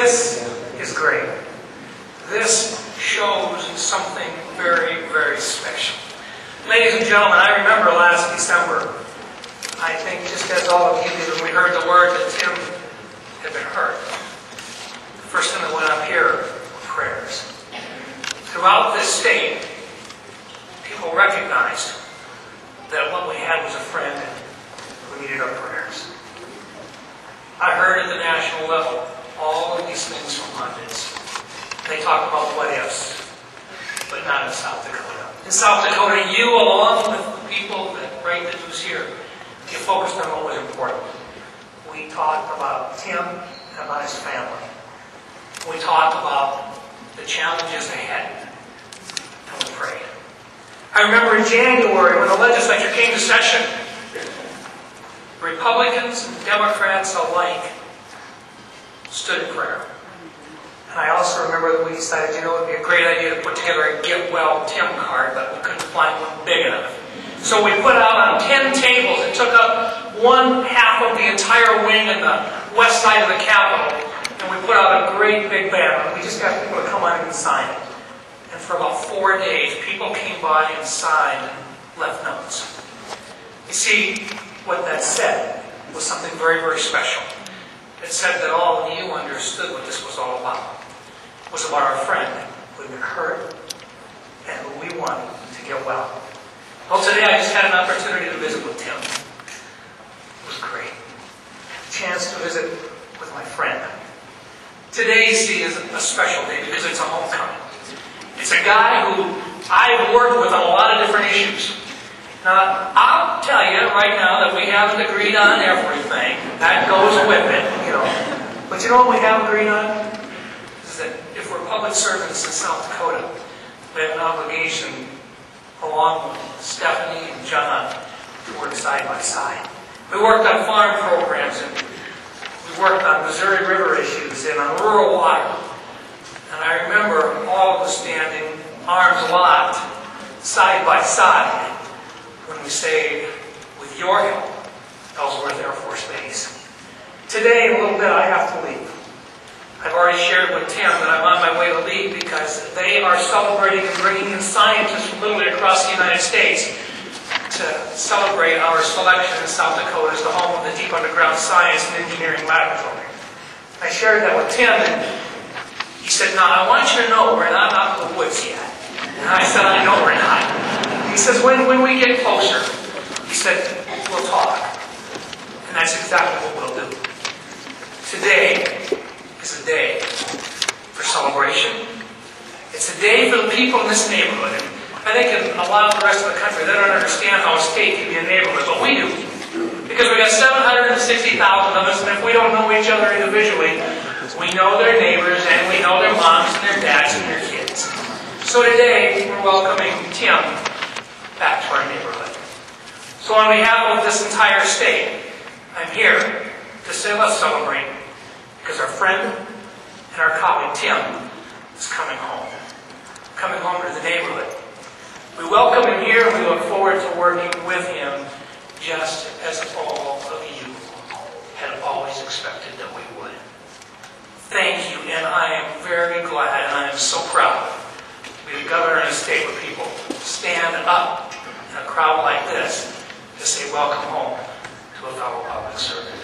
This is great. This shows something very, very special. Ladies and gentlemen, I remember last December, I think just as all of you did when we heard the word that Tim had been hurt. The first thing that went up here were prayers. Throughout this state, people recognized that what we had was a friend who needed our prayers. I heard at the national level all of these things from pundits. They talk about what ifs, but not in South Dakota. In South Dakota, you, along with the people that write the news here, you focused on what was important. We talked about Tim and about his family. We talked about the challenges ahead, and we prayed. I remember in January when the legislature came to session, Republicans and Democrats alike stood in prayer. And I also remember that we decided, it would be a great idea to put together a Get Well Tim card, but we couldn't find one big enough. So we put out on 10 tables. It took up one half of the entire wing in the west side of the Capitol. And we put out a great big banner. We just got people to come on and sign it. And for about 4 days, people came by and signed and left notes. You see, what that said was something very, very special. It said that all of you understood what this was all about. It was about our friend who had been hurt and who we wanted to get well. Well, today I just had an opportunity to visit with Tim. It was great. A chance to visit with my friend. Today, see, is a special day because it's a homecoming. It's a guy who I've worked with on a lot of different issues. Now, I'll tell you right now that we haven't agreed on everything. That goes with it, But you know what we have agreed on? Is that if we're public servants in South Dakota, we have an obligation, along with Stephanie and John, to work side by side. We worked on farm programs, and we worked on Missouri River issues and on rural water. And I remember all of us standing, arms locked, side by side, when we say, with your help, Ellsworth Air Force Base. Today, in a little bit, I have to leave. I've already shared with Tim that I'm on my way to leave because they are celebrating and bringing in scientists from literally across the United States to celebrate our selection in South Dakota as the home of the Deep Underground Science and Engineering Laboratory. I shared that with Tim, and he said, "Now, I want you to know we're not out of the woods yet." And I said, "I know we're not." He says, when we get closer, he said, we'll talk. And that's exactly what we'll do. Today is a day for celebration. It's a day for the people in this neighborhood. And I think in a lot of the rest of the country, they don't understand how a state can be a neighborhood, but we do. Because we got 760,000 of us, and if we don't know each other individually, we know their neighbors, and we know their moms and their dads and their kids. So today, we're welcoming Tim back to our neighborhood. So on behalf of this entire state, I'm here to say let's celebrate because our friend and our colleague Tim is coming home to the neighborhood. We welcome him here and we look forward to working with him just as all of you had always expected that we would. Thank you, and I am very glad and I am so proud to be the governor in a state where people stand up in a crowd like this to say welcome home to a fellow public servant.